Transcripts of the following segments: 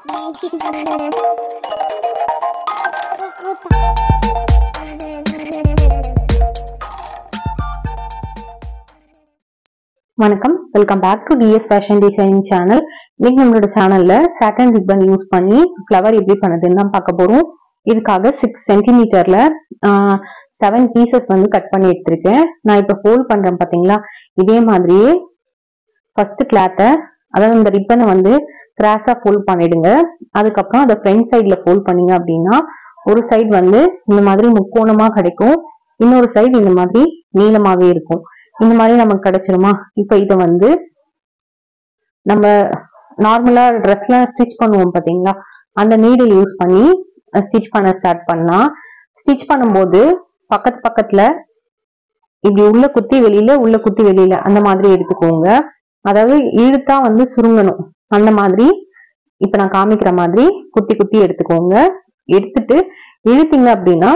வணக்கம், welcome back to DS fashion designing channel. இன்னைக்கு நம்மளோட சேனல்ல சாட்டன் ரிப்பன் யூஸ் பண்ணி ஃப்ளவர் எப்படி பண்ணுதுன்னு தான் பார்க்க போறோம். இதுக்காக 6 சென்டிமீட்டர்ல 7 பீசஸ் வந்து கட் பண்ணி எடுத்திருக்கேன். நான் இப்ப ஃபோல்ட் பண்றேன் பாத்தீங்களா, இதே மாதிரியே ஃபர்ஸ்ட் கிளாத்தை, அதாவது இந்த ரிப்பனை வந்து கிராஸா ஃபோல்ட் பண்ணிடுங்க. அதுக்கப்புறம் அதை ஃப்ரண்ட் சைட்ல ஃபோல்ட் பண்ணீங்க அப்படின்னா ஒரு சைடு வந்து இந்த மாதிரி முக்கோணமா கிடைக்கும், இன்னொரு சைடு இந்த மாதிரி நீளமாவே இருக்கும். இந்த மாதிரி நமக்கு கிடைச்சிருமா? இப்ப இதை வந்து நம்ம நார்மலா ட்ரெஸ்லாம் ஸ்டிச் பண்ணுவோம் பாத்தீங்களா, அந்த நீடில் யூஸ் பண்ணி ஸ்டிச் பண்ண ஸ்டார்ட் பண்ணலாம். ஸ்டிச் பண்ணும்போது பக்கத்துல இப்படி உள்ள குத்தி வெளியில, உள்ள குத்தி வெளியில அந்த மாதிரி எடுத்துக்கோங்க. அதாவது இழுத்தா வந்து சுருங்கணும். அந்த மாதிரி இப்ப நான் காமிக்கிற மாதிரி குத்தி குத்தி எடுத்துக்கோங்க. எடுத்துட்டு இழுத்தீங்க அப்படின்னா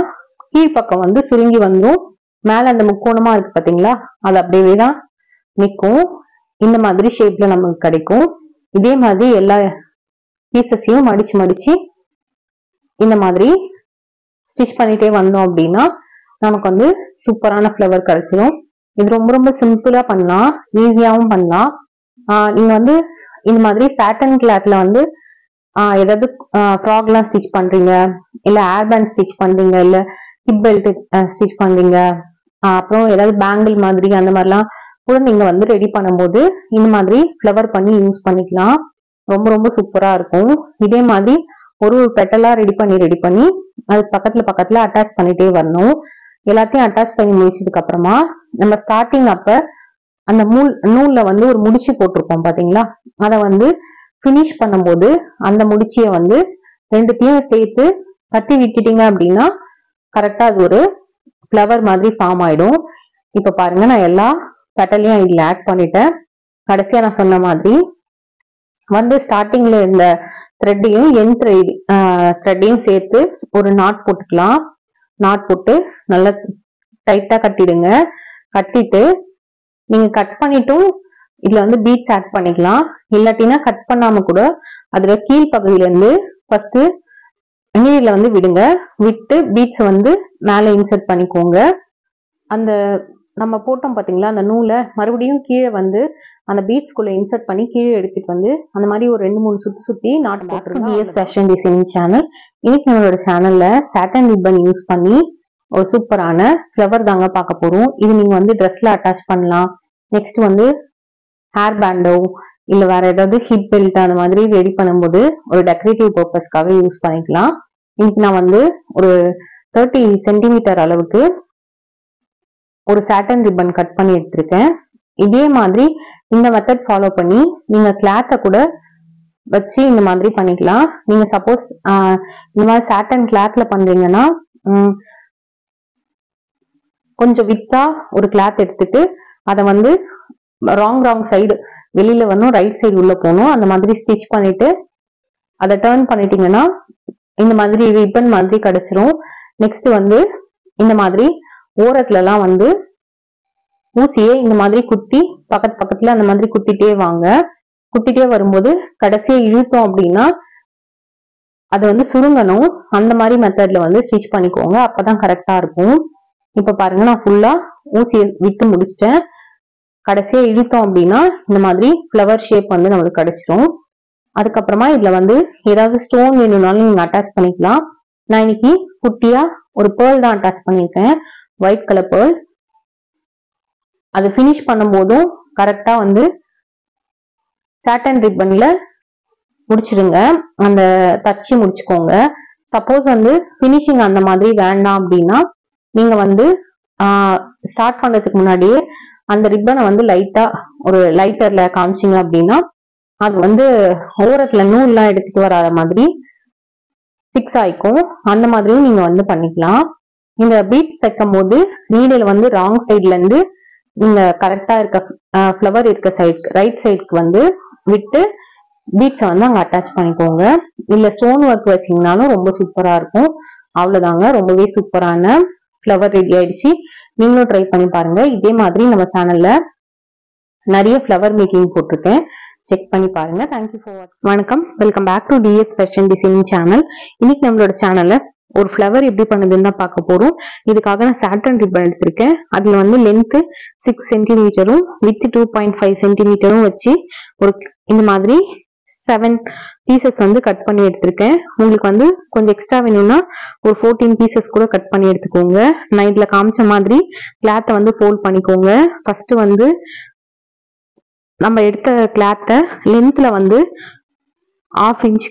கீழ்பக்கம் வந்து சுருங்கி வந்துடும். மேல அந்த முக்கோணமா இருக்கு பாத்தீங்களா, அது அப்படியே தான் நிற்கும். இந்த மாதிரி ஷேப்ல நமக்கு கிடைக்கும். இதே மாதிரி எல்லா பீசஸையும் மடிச்சு இந்த மாதிரி ஸ்டிச் பண்ணிட்டே வந்தோம் அப்படின்னா நமக்கு வந்து சூப்பரான ஃப்ளவர் கிடைச்சிடும். இது ரொம்ப ரொம்ப சிம்பிளா பண்ணலாம், ஈஸியாவும் பண்ணலாம். நீங்க வந்து இந்த மாதிரி சாட்டன் கிளாத்ல வந்து ஏதாவது ஃப்ராக் எல்லாம் ஸ்டிச் பண்றீங்க, இல்ல ஏர் பேண்ட் ஸ்டிச் பண்றீங்க, இல்ல ஹிப் பெல்ட் ஸ்டிச் பண்றீங்க, அப்புறம் ஏதாவது பேங்கிள் மாதிரி அந்த மாதிரிலாம் கூட நீங்க வந்து ரெடி பண்ணும்போது இந்த மாதிரி ஃப்ளவர் பண்ணி யூஸ் பண்ணிக்கலாம். ரொம்ப ரொம்ப சூப்பரா இருக்கும். இதே மாதிரி ஒரு பெட்டலா ரெடி பண்ணி அது பக்கத்துல அட்டாச் பண்ணிட்டே வரணும். எல்லாத்தையும் அட்டாச் பண்ணி முடிச்சதுக்கு அப்புறமா நம்ம ஸ்டார்டிங் அப்ப அந்த நூல்ல வந்து ஒரு முடிச்சு போட்டிருப்போம் பாத்தீங்களா, அதை வந்து பினிஷ் பண்ணும்போது அந்த முடிச்சிய வந்து ரெண்டுத்தையும் சேர்த்து கட்டி விட்டுட்டீங்க அப்படின்னா கரெக்டா அது ஒரு ஃப்ளவர் மாதிரி ஃபார்ம் ஆயிடும். இப்ப பாருங்க, நான் எல்லா பெட்டலையும் இதுல ஆட் பண்ணிட்டேன். கடைசியா நான் சொன்ன மாதிரி வந்து ஸ்டார்டிங்ல இந்த த்ரெட்டையும் எண்ட் த்ரெட்டையும் சேர்த்து ஒரு நாட் போட்டுக்கலாம். நாட் போட்டு நல்லா டைட்டா கட்டிடுங்க. கட்டிட்டு நீங்க கட் பண்ணிட்டும் இதுல வந்து பீட்ஸ் ஆட் பண்ணிக்கலாம். இல்லாட்டினா கட் பண்ணாம கூட அதுல கீழ் பகுதியில இருந்து ஃபர்ஸ்ட் நீர்ல வந்து விடுங்க. விட்டு பீட்ஸ் வந்து மேல இன்சர்ட் பண்ணிக்கோங்க. அந்த நம்ம போட்டோம் பாத்தீங்களா, அந்த நூலை மறுபடியும் கீழே வந்து அந்த பீட்ஸ்குள்ள இன்சர்ட் பண்ணி கீழே எடுத்துட்டு வந்து அந்த மாதிரி ஒரு 2-3 சுத்தி நாட் போட்டுருங்க. DS fashion designing channel. இன்னைக்கு நம்மளோட சேனல்ல சாட்டன் ரிப்பன் யூஸ் பண்ணி ஒரு சூப்பரான ஃப்ளவர் தாங்க பார்க்க போறோம். இது நீங்க வந்து ட்ரெஸ்ல அட்டாச் பண்ணலாம். நெக்ஸ்ட் வந்து ஹேர் பேண்டோ இல்ல வேற ஏதாவது ஹிப் பெல்ட் அந்த மாதிரி ரெடி பண்ணும்போது ஒரு டெக்கரேட்டிவ் பர்பஸ்க்காக யூஸ் பண்ணிக்கலாம். இன்னைக்கு நான் வந்து ஒரு 30 சென்டிமீட்டர் அளவுக்கு ஒரு சாட்டன் ரிப்பன் கட் பண்ணி எடுத்திருக்கேன். இதே மாதிரி இந்த மெத்தட் ஃபாலோ பண்ணி நீங்க கிளாத்தை கூட வச்சு இந்த மாதிரி பண்ணிக்கலாம். நீங்க சப்போஸ் இந்த மாதிரி சாட்டன் கிளாத்ல பண்றீங்கன்னா கொஞ்சம் வித்தா ஒரு கிளாத் எடுத்துட்டு அதை வந்து ராங் சைடு வெளியில வரணும், ரைட் சைடு உள்ள போகணும். அந்த மாதிரி ஸ்டிச் பண்ணிட்டு அதை டர்ன் பண்ணிட்டீங்கன்னா இந்த மாதிரி ரிப்பன் மாதிரி கிடைச்சிரும். நெக்ஸ்ட் வந்து இந்த மாதிரி ஓரத்துல எல்லாம் வந்து ஊசியே இந்த மாதிரி குத்தி பக்கத்துல அந்த மாதிரி குத்திட்டே வாங்க. குத்திட்டே வரும்போது கடைசியா இழுத்தோம் அப்படின்னா அது வந்து சுருங்கணும். அந்த மாதிரி மெத்தட்ல வந்து ஸ்டிச் பண்ணிக்கோங்க, அப்பதான் கரெக்டா இருக்கும். இப்ப பாருங்க, நான் ஃபுல்லா ஊசியை விட்டு முடிச்சிட்டேன். கடைசியா இழுத்தோம் அப்படின்னா இந்த மாதிரி ஃப்ளவர் ஷேப் வந்து நம்மளுக்கு கிடைச்சிரும். அதுக்கப்புறமா இதுல வந்து ஏதாவது ஸ்டோன் வேணும்னாலும் நீங்க அட்டாச் பண்ணிக்கலாம். நான் இன்னைக்கு குட்டியா ஒரு பேர்ல் தான் அட்டாச் பண்ணிருக்கேன், ஒயிட் கலர் பேர்ல். அது பினிஷ் பண்ணும் போதும் கரெக்டா வந்து சாட்டன் ரிப்பன்ல முடிச்சிடுங்க, அந்த தச்சு முடிச்சுக்கோங்க. சப்போஸ் வந்து பினிஷிங் அந்த மாதிரி வேண்டாம் அப்படின்னா நீங்க வந்து ஸ்டார்ட் பண்றதுக்கு முன்னாடியே அந்த ரிப்பனை வந்து லைட்டா ஒரு லைட்டர்ல காமிச்சிங்க அப்படின்னா அது வந்து ஓரத்துல நூல்லாம் எடுத்துட்டு வராத மாதிரி பிக்ஸ் ஆயிக்கும். அந்த மாதிரியும் நீங்க வந்து பண்ணிக்கலாம். இந்த பீட்ஸ் தைக்கும் போது நீடில் வந்து ராங் சைட்ல இருந்து நீங்க கரெக்டா இருக்க ஃப்ளவர் இருக்க சைடு ரைட் சைடுக்கு வந்து விட்டு பீட்ஸை வந்து அங்க அட்டாச் பண்ணிக்கோங்க. இல்ல ஸ்டோன் ஒர்க் வச்சீங்கன்னாலும் ரொம்ப சூப்பரா இருக்கும். அவ்வளவுதாங்க, ரொம்பவே சூப்பரான ஃப்ளவர் ரெடி ஆயிடுச்சு. நீங்களும் ட்ரை பண்ணி பாருங்க. இதே மாதிரி நம்ம சேனல்ல நிறைய ஃப்ளவர் மேக்கிங் போட்டிருக்கேன். செக் பண்ணி பாருங்க. தேங்க்யூ ஃபார் வாட்சிங். வணக்கம், welcome back to DS fashion designing channel. இன்னைக்கு நம்மளோட சேனல்ல ஒரு ஃப்ளவர் எப்படி பண்ணுதுன்னு தான் பார்க்க போறோம். இதுக்காக நான் சாட்டன் ரிப்பன் எடுத்திருக்கேன். அதுல வந்து லென்த் 6 சென்டிமீட்டரும் வித் 2.5 சென்டிமீட்டரும் வச்சு ஒரு இந்த மாதிரி 7 பீசஸ் வந்து கட் பண்ணி எடுத்திருக்கேன். உங்களுக்கு வந்து கொஞ்சம் எக்ஸ்ட்ரா வேணும்னா ஒரு 14 பீசஸ் கூட கட் பண்ணி எடுத்துக்கோங்க. நான் இதுல காமிச்ச மாதிரி கிளாத்தை வந்து ஃபோல்ட் பண்ணிக்கோங்க. ஃபர்ஸ்ட் வந்து நம்ம எடுத்த கிளாத்தை லென்த்ல வந்து 1/2 இன்ச்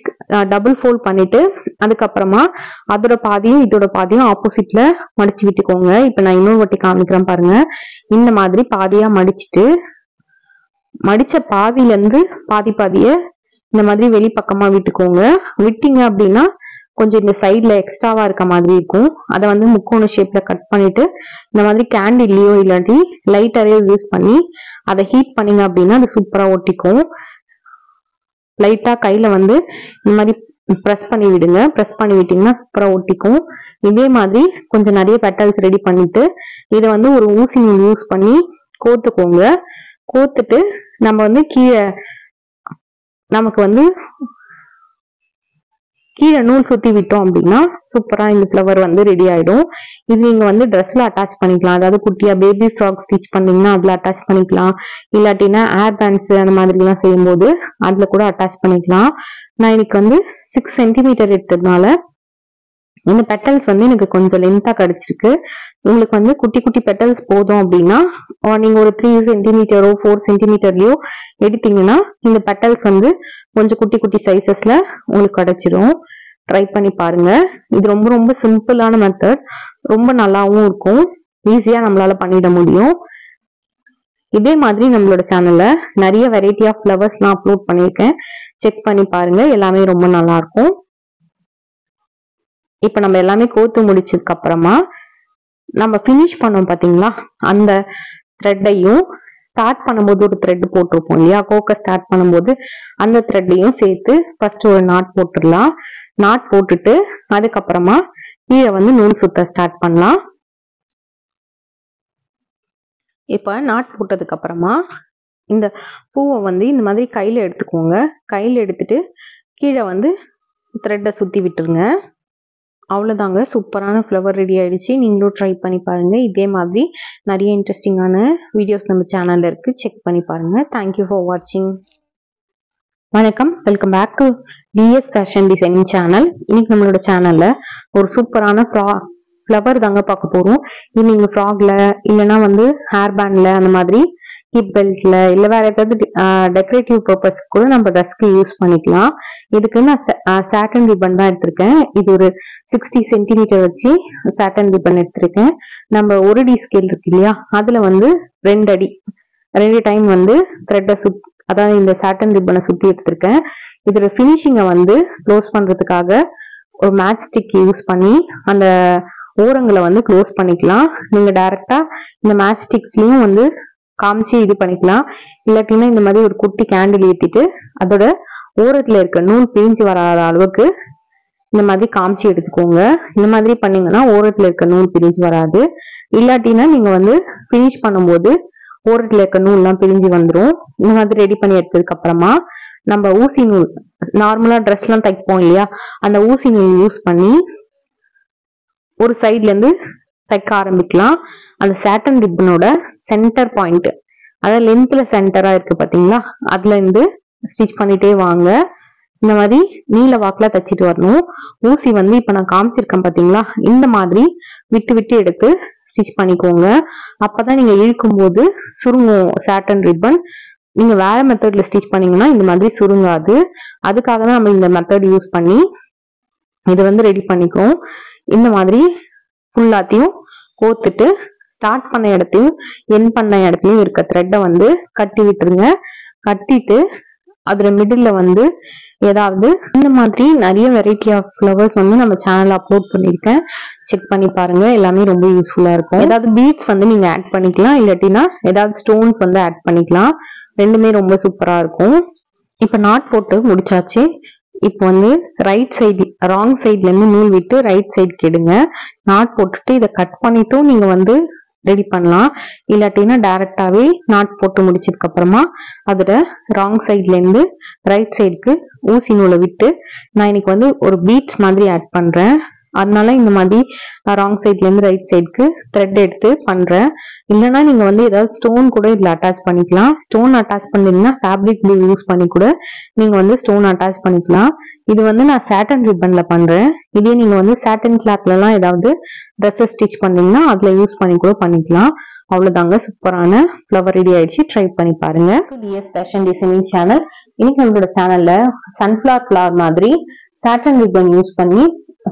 டபுள் ஃபோல்ட் பண்ணிட்டு அதுக்கப்புறமா அதோட பாதியும் இதோட பாதியும் ஆப்போசிட்ல மடிச்சு விட்டுக்கோங்க. இப்ப நான் இன்னொரு வாட்டி காமிக்கிறேன் பாருங்க. இந்த மாதிரி பாதியா மடிச்சுட்டு மடிச்ச பாதியில இருந்து பாதிய இந்த மாதிரி வெளிப்பக்கமா விட்டுக்கோங்க. விட்டீங்க அப்படின்னா கொஞ்சம் இந்த சைட்ல எக்ஸ்ட்ராவா இருக்க மாதிரி இருக்கும். அதை வந்து முக்கோண ஷேப்ல கட் பண்ணிட்டு இந்த மாதிரி கேண்டில்லையோ இல்லாட்டி லைட்டரையோ யூஸ் பண்ணி அதை ஹீட் பண்ணீங்க அப்படின்னா அது சூப்பரா ஒட்டிக்கும். லைட்டா கையில வந்து இந்த மாதிரி ப்ரெஸ் பண்ணி விடுங்க. ப்ரெஸ் பண்ணி விட்டீங்கன்னா சூப்பரா ஒட்டிக்கும். இதே மாதிரி கொஞ்சம் நிறைய பெட்டல்ஸ் ரெடி பண்ணிட்டு இதை வந்து ஒரு ஊசி நூல் யூஸ் பண்ணி கோத்துக்கோங்க. கோத்துட்டு நம்ம வந்து நமக்கு வந்து கீழே நூல் சுத்தி விட்டோம் அப்படின்னா சூப்பரா இந்த ஃப்ளவர் வந்து ரெடி ஆயிடும். இது நீங்க வந்து ட்ரெஸ்ல அட்டாச் பண்ணிக்கலாம். அதாவது குட்டியா பேபி ஃப்ராக் ஸ்டிச் பண்ணீங்கன்னா அதுல அட்டாச் பண்ணிக்கலாம். இல்லாட்டினா ஏர் பேண்ட்ஸ் அந்த மாதிரி எல்லாம் செய்யும்போது அதுல கூட அட்டாச் பண்ணிக்கலாம். நான் இன்னைக்கு வந்து 6 சென்டிமீட்டர் எடுத்ததுனால இந்த பெட்டல்ஸ் வந்து எனக்கு கொஞ்சம் லென்த்தா கிடைச்சிருக்கு. உங்களுக்கு வந்து குட்டி குட்டி பெட்டல்ஸ் போதும் அப்படின்னா நீங்க ஒரு 3 சென்டிமீட்டரோ 4 சென்டிமீட்டர்லயோ எடுத்தீங்கன்னா இந்த பெட்டல்ஸ் வந்து கொஞ்சம் குட்டி குட்டி சைசஸ்ல உங்களுக்கு கிடைச்சிடும். ட்ரை பண்ணி பாருங்க. இது ரொம்ப ரொம்ப சிம்பிளான மெத்தட், ரொம்ப நல்லாவும் இருக்கும். ஈஸியா நம்மளால பண்ணிட முடியும். இதே மாதிரி நம்மளோட சேனல்ல நிறைய வெரைட்டி ஆஃப் ஃப்ளவர்ஸ் எல்லாம் அப்லோட் பண்ணியிருக்கேன். செக் பண்ணி பாருங்க. எல்லாமே ரொம்ப நல்லா இருக்கும். இப்ப நம்ம எல்லாமே கோத்து முடிச்சதுக்கு அப்புறமா நம்ம பினிஷ் பண்ணோம் பாத்தீங்களா, அந்த த்ரெட்டையும் ஸ்டார்ட் பண்ணும்போது ஒரு த்ரெட் போட்டிருப்போம் இல்லையா, கோக்க ஸ்டார்ட் பண்ணும்போது அந்த த்ரெட்டையும் சேர்த்து ஃபர்ஸ்ட் ஒரு நாட் போட்டுடலாம். நாட் போட்டுட்டு அதுக்கப்புறமா கீழே வந்து நூல் சுத்த ஸ்டார்ட் பண்ணலாம். இப்ப நாட் போட்டதுக்கு அப்புறமா இந்த பூவை வந்து இந்த மாதிரி கையில எடுத்துக்கோங்க. கையில எடுத்துட்டு கீழே வந்து த்ரெட்டை சுத்தி விட்டுருங்க. அவ்வளவுதாங்க, சூப்பரான ஃப்ளவர் ரெடி ஆயிடுச்சு. நீங்களும் ட்ரை பண்ணி பாருங்க. இதே மாதிரி நிறைய இன்ட்ரெஸ்டிங்கான வீடியோஸ் நம்ம சேனல்ல இருக்கு, செக் பண்ணி பாருங்க. தேங்க்யூ ஃபார் வாட்சிங். வணக்கம், welcome back to DS fashion designing channel. இன்னைக்கு நம்மளோட சேனல்ல ஒரு சூப்பரான ஃப்ளவர் தாங்க பார்க்க போறோம். இது நீங்க ஃப்ராக்ல இல்லைன்னா வந்து ஹேர் பேண்ட்ல அந்த மாதிரி ஹிப் பெல்ட்ல இல்ல வேற ஏதாவது டெக்கரேட்டிவ் பர்பஸ் கூட நம்ம ட்ரெஸ்க்கு யூஸ் பண்ணிக்கலாம். இதுக்கு நான் சாட்டன் ரிப்பன் தான் எடுத்திருக்கேன். இது ஒரு 60 சென்டிமீட்டர் வச்சு சாட்டன் ரிப்பன் எடுத்திருக்கேன். நம்ம 1 அடி ஸ்கேல் இருக்கு இல்லையா, அதுல வந்து 2 டைம் வந்து த்ரெட்டை அதாவது இந்த சாட்டன் ரிப்பனை சுத்தி எடுத்திருக்கேன். இதோட பினிஷிங்கை வந்து க்ளோஸ் பண்றதுக்காக ஒரு மேட்ச் ஸ்டிக் யூஸ் பண்ணி அந்த ஓரங்களை வந்து க்ளோஸ் பண்ணிக்கலாம். நீங்க டைரக்டா இந்த மேட்ச் ஸ்டிக்ஸ்லயும் வந்து காமிச்சு இது பண்ணிக்கலாம். இல்லாட்டினா இந்த மாதிரி ஒரு குட்டி கேண்டில் ஏத்திட்டு அதோட ஓரத்துல இருக்க நூல் பிரிஞ்சு வராத அளவுக்கு இந்த மாதிரி காமிச்சு எடுத்துக்கோங்க. இந்த மாதிரி பண்ணீங்கன்னா ஓரத்துல இருக்க நூல் பிரிஞ்சு வராது. இல்லாட்டினா நீங்க வந்து பினிஷ் பண்ணும்போது ஓரத்துல இருக்க நூல் எல்லாம் பிரிஞ்சு வந்துடும். இந்த மாதிரி ரெடி பண்ணி எடுத்ததுக்கு அப்புறமா நம்ம ஊசி நூல், நார்மலா ட்ரெஸ் எல்லாம் தைப்போம் இல்லையா, அந்த ஊசி நூல் யூஸ் பண்ணி ஒரு சைட்ல இருந்து தைக்க ஆரம்பிக்கலாம். அந்த சாட்டன் ரிப்பனோட சென்டர் பாயிண்ட், அதாவது லென்த்ல சென்டரா இருக்கு பாத்தீங்களா, அதுல இருந்து ஸ்டிச் பண்ணிட்டே வாங்க. இந்த மாதிரி நீல வாக்குல தச்சிட்டு வரணும். ஊசி வந்து இப்ப நான் காமிச்சிருக்கேன் பாத்தீங்களா, இந்த மாதிரி விட்டு விட்டு எடுத்து ஸ்டிச் பண்ணிக்கோங்க. அப்பதான் நீங்க இழுக்கும் போது சுருங்கும் சாட்டன் ரிப்பன். நீங்க வேற மெத்தட்ல ஸ்டிச் பண்ணீங்கன்னா இந்த மாதிரி சுருங்காது. அதுக்காக தான் நம்ம இந்த மெத்தட் யூஸ் பண்ணி இது வந்து ரெடி பண்ணிக்கோம். இந்த மாதிரி ஃபுல்லாத்தையும் கோத்துட்டு ஸ்டார்ட் பண்ண இடத்தையும் என் பண்ண இடத்துலயும் இருக்க த்ரெட்டை வந்து கட்டி விட்டுருங்க. கட்டிட்டு அதுல மிடில்ல வந்து ஏதாவது இந்த மாதிரி நிறைய வெரைட்டி ஆஃப் ஃப்ளவர்ஸ் வந்து நம்ம சேனல்ல அப்லோட் பண்ணிருக்கேன். செக் பண்ணி பாருங்க. எல்லாமே ரொம்ப யூஸ்ஃபுல்லா இருக்கும். ஏதாவது பீட்ஸ் வந்து நீங்க ஆட் பண்ணிக்கலாம், இல்லாட்டினா ஏதாவது ஸ்டோன்ஸ் வந்து ஆட் பண்ணிக்கலாம். ரெண்டுமே ரொம்ப சூப்பரா இருக்கும். இப்ப நாட் போட்டு முடிச்சாச்சு. இப்போ வந்து ரைட் சைடு ராங் சைட்ல இருந்து நூல் விட்டு ரைட் சைடுக்கு எடுங்க. நாட் போட்டுட்டு இதை கட் பண்ணிட்டும் நீங்க வந்து ரெடி பண்ணலாம். இல்லாட்டினா டைரக்டாவே நாட் போட்டு முடிச்சதுக்கு அப்புறமா அதோட ராங் சைட்ல இருந்து ரைட் சைடுக்கு ஊசி நூலை விட்டு நான் இன்னைக்கு வந்து ஒரு பீட்ஸ் மாதிரி ஆட் பண்றேன். அதனால இந்த மாதிரி ராங் சைட்ல இருந்து ரைட் சைடுக்கு த்ரெட் எடுத்து பண்றேன். இல்லைன்னா நீங்க வந்து ஏதாவது ஸ்டோன் கூட இதுல அட்டாச் பண்ணிக்கலாம். ஸ்டோன் அட்டாச் பண்ணீங்கன்னா ஃபேப்ரிக் க்ளூ யூஸ் பண்ணி கூட நீங்க வந்து ஸ்டோன் அட்டாச் பண்ணிக்கலாம். இது வந்து நான் சாட்டன் ரிப்பன்ல பண்றேன். இதே நீங்க வந்து சாட்டன் கிளாத்ல எல்லாம் ஏதாவது ட்ரெஸ் ஸ்டிச் பண்ணீங்கன்னா அதுல யூஸ் பண்ணி கூட பண்ணிக்கலாம். அவ்வளவுதாங்க, சூப்பரான ஃப்ளவர் ரெடி ஆயிடுச்சு. ட்ரை பண்ணி பாருங்க. DS fashion designing channel. இன்னைக்கு நம்மளோட சேனல்ல சன்ஃபிளவர் ஃபிளவர் மாதிரி சாட்டன் ரிப்பன் யூஸ் பண்ணி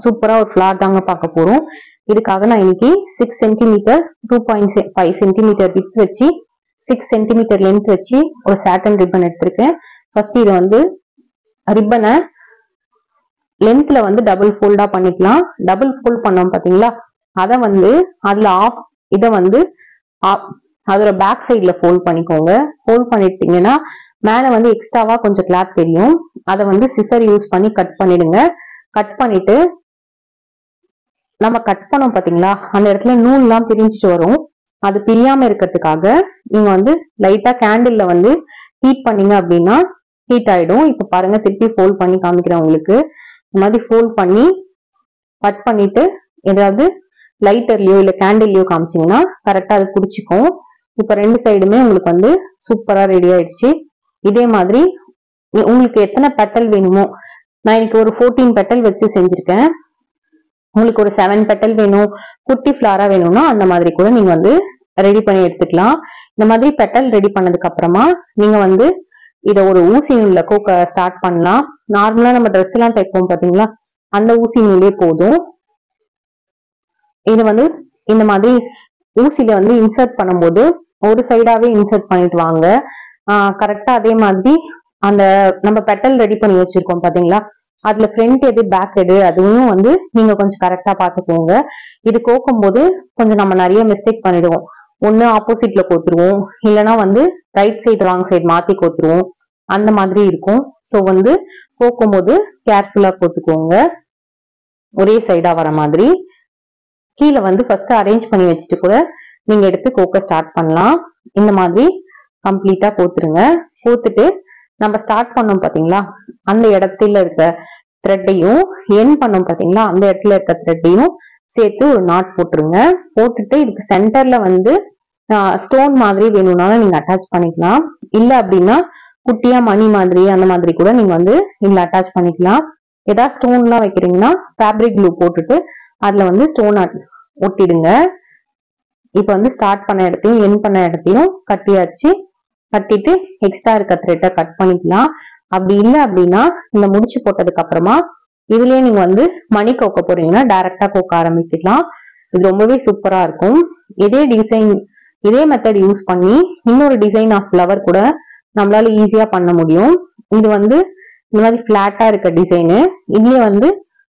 சூப்பரா ஒரு ஃபிளவர் தாங்க பார்க்க போறோம். இதுக்காக நான் இன்னைக்கு 6 சென்டிமீட்டர் 2.5 சென்டிமீட்டர் வித் வச்சு 6 சென்டிமீட்டர் லென்த் வச்சு ஒரு சாட்டன் ரிப்பன் எடுத்திருக்கேன். ஃபர்ஸ்ட் இதை வந்து ரிப்பனை லென்த்ல வந்து டபுள் ஃபோல்டா பண்ணிக்கலாம். டபுள் ஃபோல்ட் பண்ணோம் பாத்தீங்களா, அதை வந்து அதுல ஆஃப் இதை வந்து அதோட பேக் சைட்ல ஃபோல்ட் பண்ணிக்கோங்க. ஃபோல்ட் பண்ணிட்டீங்கன்னா மேல வந்து எக்ஸ்ட்ராவா கொஞ்சம் கிளாத் தெரியும். அதை வந்து சிசர் யூஸ் பண்ணி கட் பண்ணிடுங்க. கட் பண்ணிட்டு நம்ம கட் பண்ணோம் பாத்தீங்களா, அந்த இடத்துல நூல்லாம் பிரிஞ்சுட்டு வரும். அது பிரியாம இருக்கிறதுக்காக நீங்க வந்து லைட்டா கேண்டில்ல வந்து ஹீட் பண்ணீங்க அப்படின்னா ஹீட் ஆயிடும். இப்ப பாருங்க, திருப்பி ஃபோல்ட் பண்ணி காமிக்கிறேன் உங்களுக்கு. இந்த மாதிரி ஃபோல்ட் பண்ணி கட் பண்ணிட்டு ஏதாவது லைட்டர்லயோ இல்ல கேண்டில்லையோ காமிச்சிங்கன்னா கரெக்டா அது பிடிச்சிக்கும். இப்ப ரெண்டு சைடுமே உங்களுக்கு வந்து சூப்பரா ரெடி ஆயிடுச்சு. இதே மாதிரி உங்களுக்கு எத்தனை பெட்டல் வேணுமோ, நான் இன்னைக்கு ஒரு 14 பெட்டல் வச்சு செஞ்சிருக்கேன். உங்களுக்கு ஒரு 7 பெட்டல் வேணும், குட்டி ஃபிளாரா வேணும்னா அந்த மாதிரி கூட நீங்க வந்து ரெடி பண்ணி எடுத்துக்கலாம். இந்த மாதிரி பெட்டல் ரெடி பண்ணதுக்கு அப்புறமா நீங்க வந்து இத ஒரு ஊசி நூல்ல கோக்க ஸ்டார்ட் பண்ணலாம். நார்மலா நம்ம ட்ரெஸ் எல்லாம் தைப்போம் பாத்தீங்களா, அந்த ஊசி நூலே போதும். இது வந்து இந்த மாதிரி ஊசியில வந்து இன்சர்ட் பண்ணும்போது ஒரு சைடாவே இன்சர்ட் பண்ணிட்டு வாங்க. கரெக்டா அதே மாதிரி அந்த நம்ம பெட்டல் ரெடி பண்ணி வச்சிருக்கோம் பாத்தீங்களா, அதுல ஃப்ரண்ட் எது பேக் எது அதுவும் வந்து நீங்க கொஞ்சம் கரெக்டா பாத்துக்கோங்க. இது கோக்கும் போது கொஞ்சம் நம்ம நிறைய மிஸ்டேக் பண்ணிடுவோம். ஒண்ணு ஆப்போசிட்ல கோத்துருவோம், இல்லைன்னா வந்து ரைட் சைடு ராங் சைடு மாத்தி கோத்துருவோம். அந்த மாதிரி இருக்கும். சோ வந்து கோக்கும் போது கேர்ஃபுல்லா கோத்துக்கோங்க. ஒரே சைடா வர மாதிரி கீழே வந்து ஃபர்ஸ்ட் அரேஞ்ச் பண்ணி வச்சுட்டு கூட நீங்க எடுத்து கோக்க ஸ்டார்ட் பண்ணலாம். இந்த மாதிரி கம்ப்ளீட்டா கோத்துருங்க. கோத்துட்டு நம்ம ஸ்டார்ட் பண்ணோம் பாத்தீங்களா, அந்த இடத்துல இருக்க த்ரெட்டையும் என் பண்ணோம் பாத்தீங்களா, அந்த இடத்துல இருக்க த்ரெட்டையும் சேர்த்து ஒரு நாட் போட்டுருங்க. போட்டுட்டு இதுக்கு சென்டர்ல வந்து ஸ்டோன் மாதிரி வேணும்னாலும் நீங்க அட்டாச் பண்ணிக்கலாம். இல்ல அப்படின்னா குட்டியா மணி மாதிரி அந்த மாதிரி கூட நீங்க வந்து இதுல அட்டாச் பண்ணிக்கலாம். ஏதாவது ஸ்டோன் எல்லாம் வைக்கிறீங்கன்னா ஃபேப்ரிக் க்ளூ போட்டுட்டு அதுல வந்து ஸ்டோன் ஒட்டிடுங்க. இப்ப வந்து ஸ்டார்ட் பண்ண இடத்தையும் என் பண்ண இடத்தையும் கட்டியாச்சு. கட்டிட்டு எக்ஸ்ட்ரா இருக்க த்ரெட்டை கட் பண்ணிக்கலாம். அப்படி இல்லை அப்படின்னா இந்த முடிச்சு போட்டதுக்கு அப்புறமா இதுலயே நீங்க வந்து மணி கோக்க போறீங்கன்னா டைரக்டா கோக்க ஆரம்பிக்கலாம். இது ரொம்பவே சூப்பரா இருக்கும். இதே டிசைன் இதே மெத்தட் யூஸ் பண்ணி இன்னொரு டிசைன் ஆஃப் ஃப்ளவர் கூட நம்மளால ஈஸியா பண்ண முடியும். இது வந்து இந்த மாதிரி பிளாட்டா இருக்க டிசைனு, இதுலயே வந்து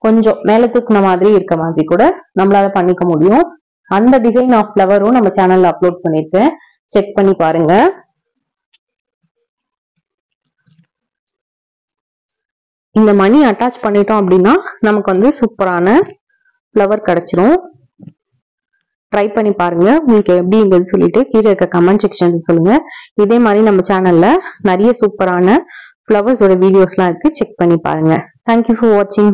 கொஞ்சம் மேல தூக்குன மாதிரி இருக்க மாதிரி கூட நம்மளால பண்ணிக்க முடியும். அந்த டிசைன் ஆஃப் ஃப்ளவரும் நம்ம சேனல்ல அப்லோட் பண்ணிருக்கேன், செக் பண்ணி பாருங்க. இந்த மணி அட்டாச் பண்ணிட்டோம் அப்படின்னா நமக்கு வந்து சூப்பரான ஃப்ளவர் கிடைச்சிரும். ட்ரை பண்ணி பாருங்க. உங்களுக்கு எப்படி இருந்தது சொல்லிட்டு கீழே இருக்க கமெண்ட் செக்ஷன்ல சொல்லுங்க. இதே மாதிரி நம்ம சேனல்ல நிறைய சூப்பரான ஃப்ளவர்ஸோட வீடியோஸ்லாம் இருக்கு, செக் பண்ணி பாருங்க. தேங்க்யூ ஃபார் வாட்சிங்.